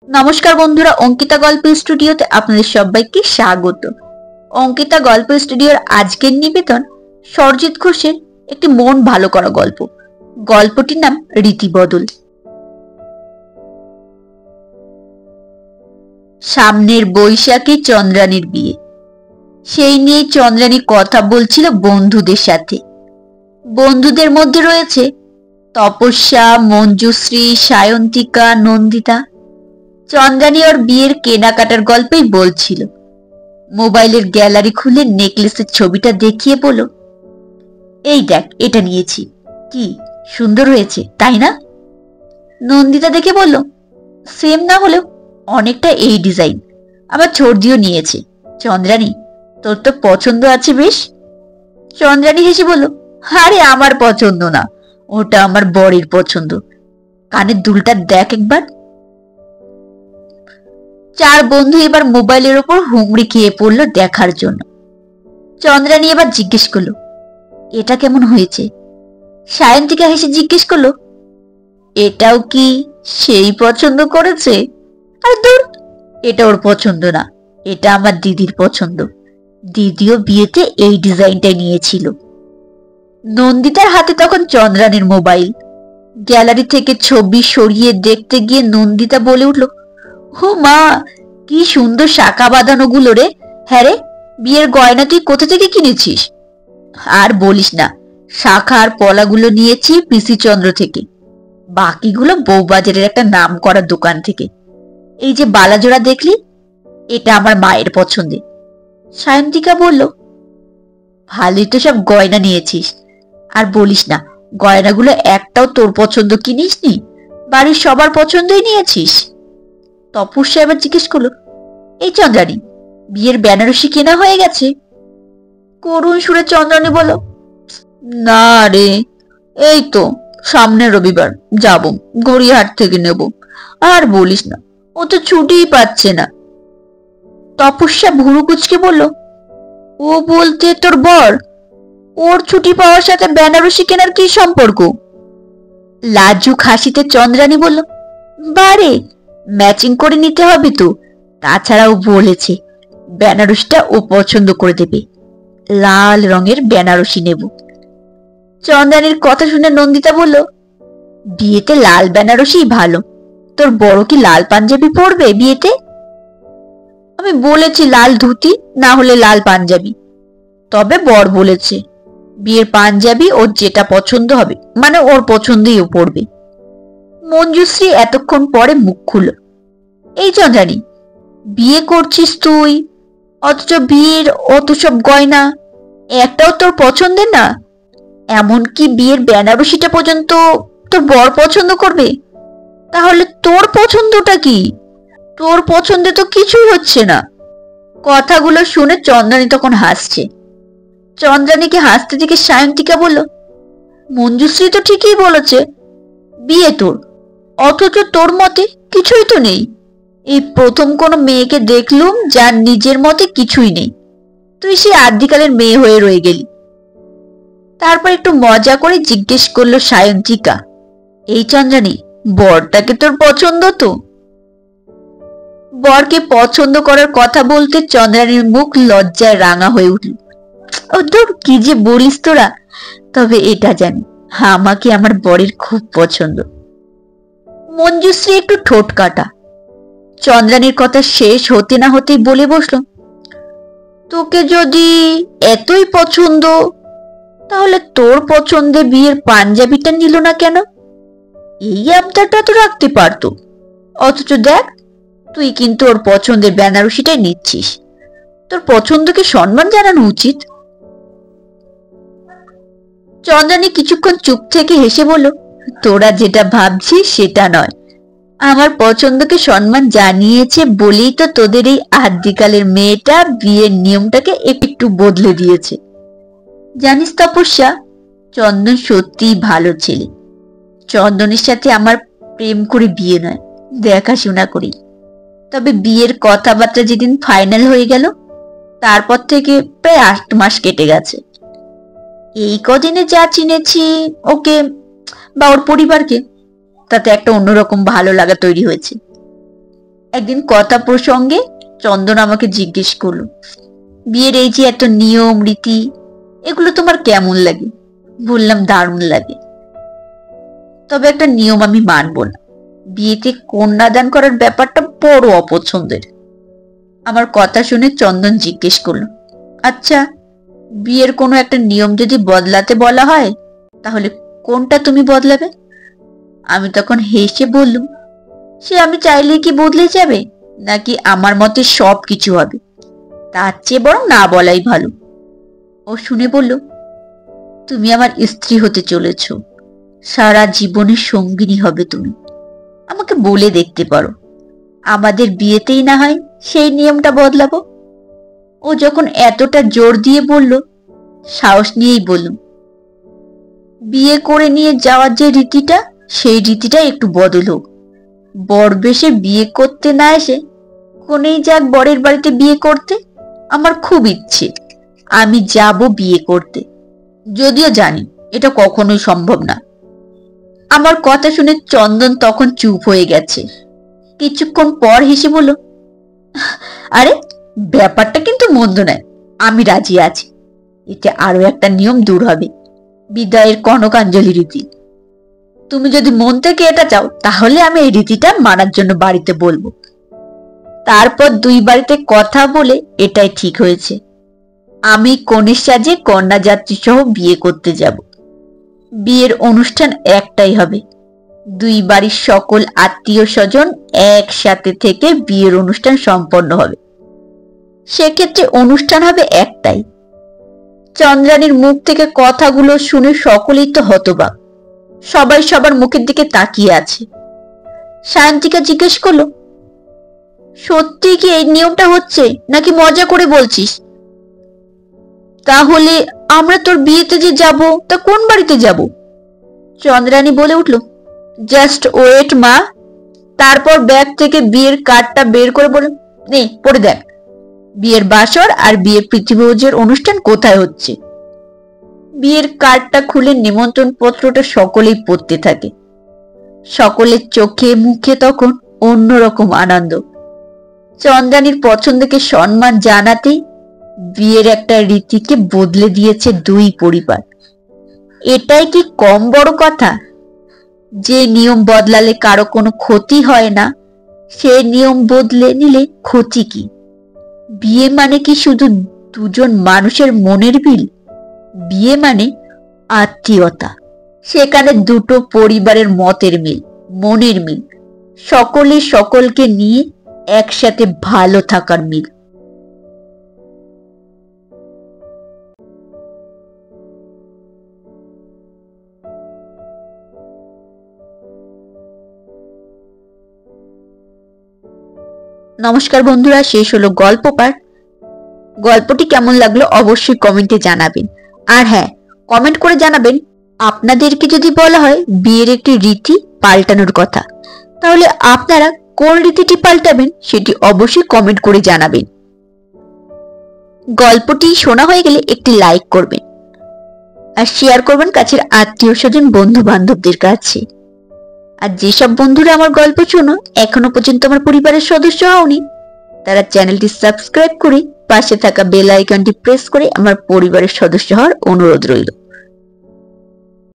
নমস্কার বন্ধুরা, অঙ্কিতা গল্প স্টুডিওতে আপনাদের সবাইকে স্বাগত। অঙ্কিতা গল্প স্টুডিওর আজকের নিবেদন সরজিৎ ঘোষের একটি মন ভালো করা গল্প। গল্পটির নাম রীতিবদল। সামনের বৈশাখে চন্দ্রানীর বিয়ে। সেই নিয়ে চন্দ্রানী কথা বলছিল বন্ধুদের সাথে। বন্ধুদের মধ্যে রয়েছে তপস্যা, মঞ্জুশ্রী, সায়ন্তিকা, নন্দিতা। চন্দ্রানী ওর বিয়ের কেনাকাটার গল্পই বলছিল। মোবাইলের গ্যালারি খুলে নেকলেসের ছবিটা দেখিয়ে বলল, এই দেখ, এটা নিয়েছি, কি সুন্দর হয়েছে তাই না? নন্দিতা দেখে বলল, সেম না হলেও অনেকটা এই ডিজাইন, আবার ছর্দিও নিয়েছে। চন্দ্রানী, তোর তো পছন্দ আছে বেশ। চন্দ্রানী হেসে বলল, আরে আমার পছন্দ না, ওটা আমার বরের পছন্দ। কানের দুলটা দেখ একবার। চার বন্ধু এবার মোবাইলের ওপর হুমড়ি খেয়ে পড়লো দেখার জন্য। চন্দ্রানী এবার জিজ্ঞেস করলো, এটা কেমন হয়েছে? সায়ন্তিকা হেসে জিজ্ঞেস করলো, এটাও কি সেই পছন্দ করেছে? আরে দূর, এটা ওর পছন্দ না, এটা আমার দিদির পছন্দ। দিদিও বিয়েতে এই ডিজাইনটাই নিয়েছিল। নন্দিতার হাতে তখন চন্দ্রানীর মোবাইল। গ্যালারি থেকে ছবি সরিয়ে দেখতে গিয়ে নন্দিতা বলে উঠল, ও মা, কি সুন্দর শাখা বাঁধানো গুলো রে। হ্যাঁ রে, বিয়ের গয়না তুই কোথা থেকে কিনেছিস? আর বলিস না, শাখা আর পলাগুলো নিয়েছি পিসি চন্দ্র থেকে, বাকিগুলো বউবাজারের একটা নাম করা দোকান থেকে। এই যে বালাজোড়া দেখলি, এটা আমার মায়ের পছন্দের। সায়ন্তিকা বলল, ভালোই তো সব গয়না নিয়েছিস। আর বলিস না, গয়নাগুলো একটাও তোর পছন্দ কিনিসনি, বাড়ির সবার পছন্দই নিয়েছিস। তপস্যা এবার জিজ্ঞেস করলো, এই চন্দ্রানী, বিয়ের বেনারসি কেনা হয়ে গেছে? করুণ সুরে চন্দ্রানী বলল, না রে, এই তো সামনের রবিবার যাব, গড়িয়াহাট থেকে নেব। আর বলিস না, ও তো ছুটিই পাচ্ছে না। তপস্যা ভুরু কুচকে বলল, ও বলতে তোর বর? ওর ছুটি পাওয়ার সাথে বেনারসি কেনার কি সম্পর্ক? লাজুক হাসিতে চন্দ্রানী বলল, বারে, ম্যাচিং করে নিতে হবে তো। তাছাড়াও বলেছে বেনারসিটা ও পছন্দ করে দেবে, লাল রঙের বেনারসি নেব। চন্দ্রানীর কথা শুনে নন্দিতা বলল, বিয়েতে লাল বেনারসি ভালো। তোর বড় কি লাল পাঞ্জাবি পরবে বিয়েতে? আমি বলেছি লাল ধুতি, না হলে লাল পাঞ্জাবি। তবে বর বলেছে বিয়ের পাঞ্জাবি ওর যেটা পছন্দ হবে, মানে ওর পছন্দই ও পরবে। মঞ্জুশ্রী এতক্ষণ পরে মুখ খুলল, এই চন্দ্রানী, বিয়ে করছিস তুই, অথচ বিয়ের অত সব গয়না একটাও তোর পছন্দের না? এমনকি বিয়ের বেনারসিটা পর্যন্ত তোর বর পছন্দ করবে? তাহলে তোর পছন্দটা কি? তোর পছন্দে তো কিছুই হচ্ছে না। কথাগুলো শুনে চন্দ্রানী তখন হাসছে। চন্দ্রানীকে হাসতে দেখে সায়ন্তিকা বলল, মঞ্জুশ্রী তো ঠিকই বলেছে, বিয়ে তোর, অথচ তোর মতে কিছুই তো নেই। এই প্রথম কোনো মেয়েকে দেখলুম যার নিজের মতে কিছুই নেই। তুই সে আদিকালের মেয়ে হয়ে রয়ে গেলি। তারপর একটু মজা করে জিজ্ঞেস করলো সায়ন্তিকা, এই চন্দ্রানী, বরটাকে তোর পছন্দ তো? বরকে পছন্দ করার কথা বলতে চন্দ্রানীর মুখ লজ্জায় রাঙা হয়ে উঠল। ও তোর কি যে বলিস তোরা, তবে এটা জানি, আমাকে আমার বরের খুব পছন্দ। মঞ্জুশ্রী একটু ঠোঁট কাটা। চন্দ্রানীর কথা শেষ হতে না হতেই বলে বসলো, তোকে যদি এতই পছন্দ, তাহলে তোর পছন্দে বিয়ের পাঞ্জাবিটা নিল না কেন? এই আবদারটা তো রাখতে পারতো। অথচ দেখ, তুই কিন্তু ওর পছন্দের বেনারসিটাই নিচ্ছিস। তোর পছন্দকে সম্মান জানানো উচিত। চন্দ্রানী কিছুক্ষণ চুপ থেকে হেসে বলল, তোরা যেটা ভাবছিস সেটা নয়। আমার পছন্দকে সম্মান জানিয়েছে বলেই তো তোদের এই আদিকালের মেয়েটা বিয়ের নিয়মটাকে একটু বদলে দিয়েছে। জানিস তপস্যা, চন্দন সত্যিই ভালো ছেলে। চন্দনের সাথে আমার প্রেম করে বিয়ে নয়, দেখাশোনা করি। তবে বিয়ের কথাবার্তা যেদিন ফাইনাল হয়ে গেল, তারপর থেকে প্রায় 8 মাস কেটে গেছে। এই কদিনে যা চিনেছি ওকে বা ওর পরিবারকে, তাতে একটা অন্যরকম ভালো লাগা তৈরি হয়েছে। একদিন কথা প্রসঙ্গে চন্দন আমাকে জিজ্ঞেস করলো, বিয়ের এই যে এত নিয়ম রীতি, এগুলো তোমার কেমন লাগে? বললাম, দারুণ লাগে, তবে একটা নিয়ম আমি মানব না, বিয়েতে কন্যাদান করার ব্যাপারটা বড় অপছন্দের। আমার কথা শুনে চন্দন জিজ্ঞেস করলো, আচ্ছা, বিয়ের কোনো একটা নিয়ম যদি বদলাতে বলা হয় তাহলে কোনটা তুমি বদলাবে? আমি তখন হেসে বললুম, সে আমি চাইলে কি বদলে যাবে, নাকি আমার মতে সব কিছু হবে? তার চেয়ে বরং না বলাই ভালো। ও শুনে বলল, তুমি আমার স্ত্রী হতে চলেছ, সারা জীবনের সঙ্গিনী হবে তুমি। আমাকে বলে দেখতে পারো, আমাদের বিয়েতেই না হয় সেই নিয়মটা বদলাবো। ও যখন এতটা জোর দিয়ে বলল, সাহস নিয়েই বললুম, বিয়ে করে নিয়ে যাওয়ার যে রীতিটা, সেই রীতিটা একটু বদল হোক। বর বেশে বিয়ে করতে না এসে কোনেই যাক বরের বাড়িতে বিয়ে করতে। আমার খুব ইচ্ছে, আমি যাব বিয়ে করতে, যদিও জানি এটা কখনোই সম্ভব না। আমার কথা শুনে চন্দন তখন চুপ হয়ে গেছে। কিছুক্ষণ পর হেসে বলল, আরে ব্যাপারটা কিন্তু মন্দ নয়, আমি রাজি আছি। এতে আরো একটা নিয়ম দূর হবে, বিদায়ের কনকাঞ্জলি রীতি। তুমি যদি মন থেকে এটা চাও তাহলে আমি এই রীতিটা মানার জন্য বাড়িতে বলবো। তারপর দুই বাড়িতে কথা বলে এটাই ঠিক হয়েছে, আমি কনের সাজে কন্যা যাত্রী সহ বিয়ে করতে যাব। বিয়ের অনুষ্ঠান একটাই হবে, দুই বাড়ির সকল আত্মীয় স্বজন একসাথে থেকে বিয়ের অনুষ্ঠান সম্পন্ন হবে। সেক্ষেত্রে অনুষ্ঠান হবে একটাই। চন্দ্রানীর মুখ থেকে কথাগুলো শুনে সকলেই তো হতবাক, সবাই সবার মুখের দিকে তাকিয়ে আছে। সায়ন্তিকা জিজ্ঞেস করলো, সত্যি কি এই নিয়মটা হচ্ছে, নাকি মজা করে বলছিস? তাহলে আমরা তোর বিয়েতে যে যাব তা কোন বাড়িতে যাব? চন্দ্রানী বলে উঠল, জাস্ট ওয়েট মা। তারপর ব্যাগ থেকে বিয়ের কার্ডটা বের করে বলল, নে পড়ে দেখ, বিয়ের বাসর আর বিয়ের প্রীতিভোজের অনুষ্ঠান কোথায় হচ্ছে। বিয়ের কার্ডটা খুলে নিমন্ত্রণ পত্রটা সকলেই পড়তে থাকে। সকলের চোখে মুখে তখন অন্যরকম আনন্দ। চন্দ্রানীর পছন্দকে সম্মান জানাতে বিয়ের একটা রীতিকে বদলে দিয়েছে দুই পরিবার। এটাই কি কম বড় কথা? যে নিয়ম বদলালে কারো কোনো ক্ষতি হয় না, সে নিয়ম বদলে নিলে ক্ষতি কি? বিয়ে মানে কি শুধু দুজন মানুষের মনের মিল? বিয়ে মানে আত্মীয়তা, সেখানে দুটো পরিবারের মতের মিল, মনের মিল, সকলে সকলকে নিয়ে একসাথে ভালো থাকার মিল। নমস্কার বন্ধুরা, শেষ হলো গল্প পাঠ। গল্পটি কেমন লাগলো অবশ্যই কমেন্টে জানাবেন। আর হ্যাঁ, কমেন্ট করে জানাবেন আপনাদেরকে যদি বলা হয় বিয়ের একটি রীতি পাল্টানোর কথা, তাহলে আপনারা কোন রীতিটি পাল্টাবেন সেটি অবশ্যই কমেন্ট করে জানাবেন। গল্পটি শোনা হয়ে গেলে একটি লাইক করবেন আর শেয়ার করবেন কাছের আত্মীয় স্বজন বন্ধু বান্ধবদের কাছে। আর যেসব বন্ধুরা আমার গল্প শোনো এখনো পর্যন্ত আমার পরিবারের সদস্য হওনি, তারা চ্যানেলটি সাবস্ক্রাইব করে পাশে থাকা বেল আইকনটি প্রেস করে আমার পরিবারের সদস্য হওয়ার অনুরোধ রইল।